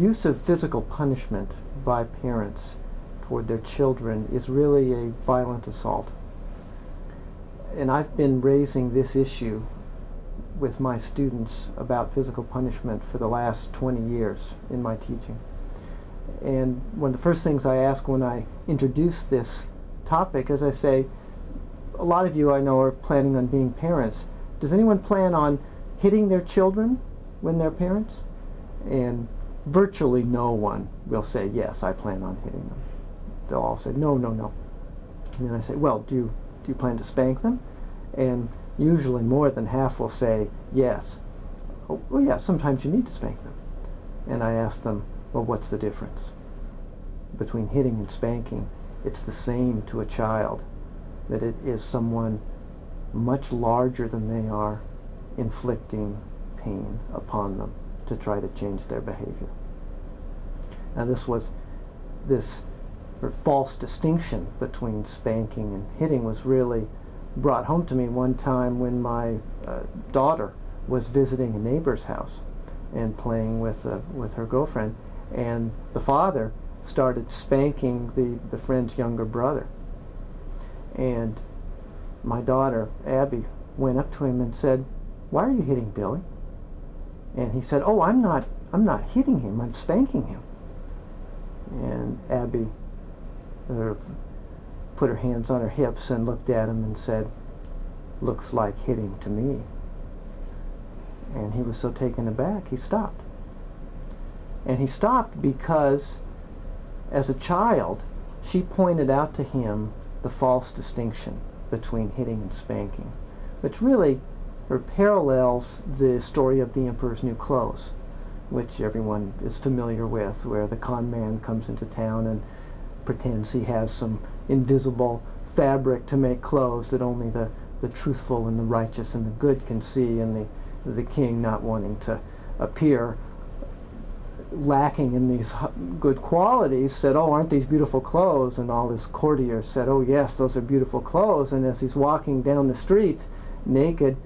use of physical punishment by parents toward their children is really a violent assault. And I've been raising this issue with my students about physical punishment for the last 20 years in my teaching. And one of the first things I ask when I introduce this topic is I say, a lot of you I know are planning on being parents. Does anyone plan on hitting their children when they're parents? And virtually no one will say, yes, I plan on hitting them. They'll all say, no, no, no. And then I say, well, do you plan to spank them? And usually more than half will say, yes. Oh, well, yeah, sometimes you need to spank them. And I ask them, well, what's the difference between hitting and spanking? It's the same to a child, that it is someone much larger than they are inflicting pain upon them to try to change their behavior. Now this false distinction between spanking and hitting was really brought home to me one time when my daughter was visiting a neighbor's house and playing with her girlfriend, and the father started spanking the friend's younger brother. And my daughter, Abby, went up to him and said, "Why are you hitting Billy?" And he said, "Oh, I'm not hitting him, I'm spanking him." And Abby put her hands on her hips and looked at him and said, "Looks like hitting to me." And he was so taken aback, he stopped. And he stopped because, as a child, she pointed out to him the false distinction between hitting and spanking, which really parallels the story of the Emperor's New Clothes, which everyone is familiar with, where the con man comes into town and pretends he has some invisible fabric to make clothes that only the truthful and the righteous and the good can see, and the king, not wanting to appear lacking in these good qualities, said, "Oh, aren't these beautiful clothes?" And all his courtiers said, "Oh yes, those are beautiful clothes." And as he's walking down the street naked,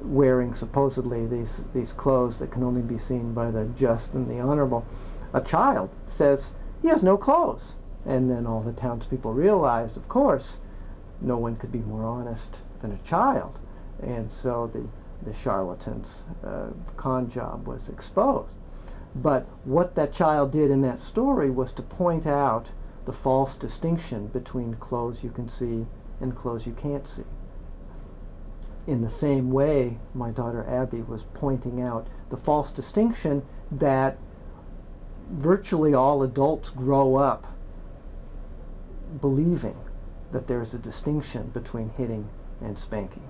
wearing supposedly these clothes that can only be seen by the just and the honorable, a child says, "He has no clothes." And then all the townspeople realized, of course, no one could be more honest than a child. And so the charlatan's con job was exposed. But what that child did in that story was to point out the false distinction between clothes you can see and clothes you can't see. In the same way, my daughter Abby was pointing out the false distinction that virtually all adults grow up believing that there's a distinction between hitting and spanking,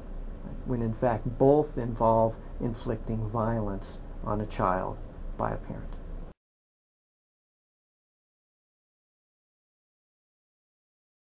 when in fact both involve inflicting violence on a child by a parent.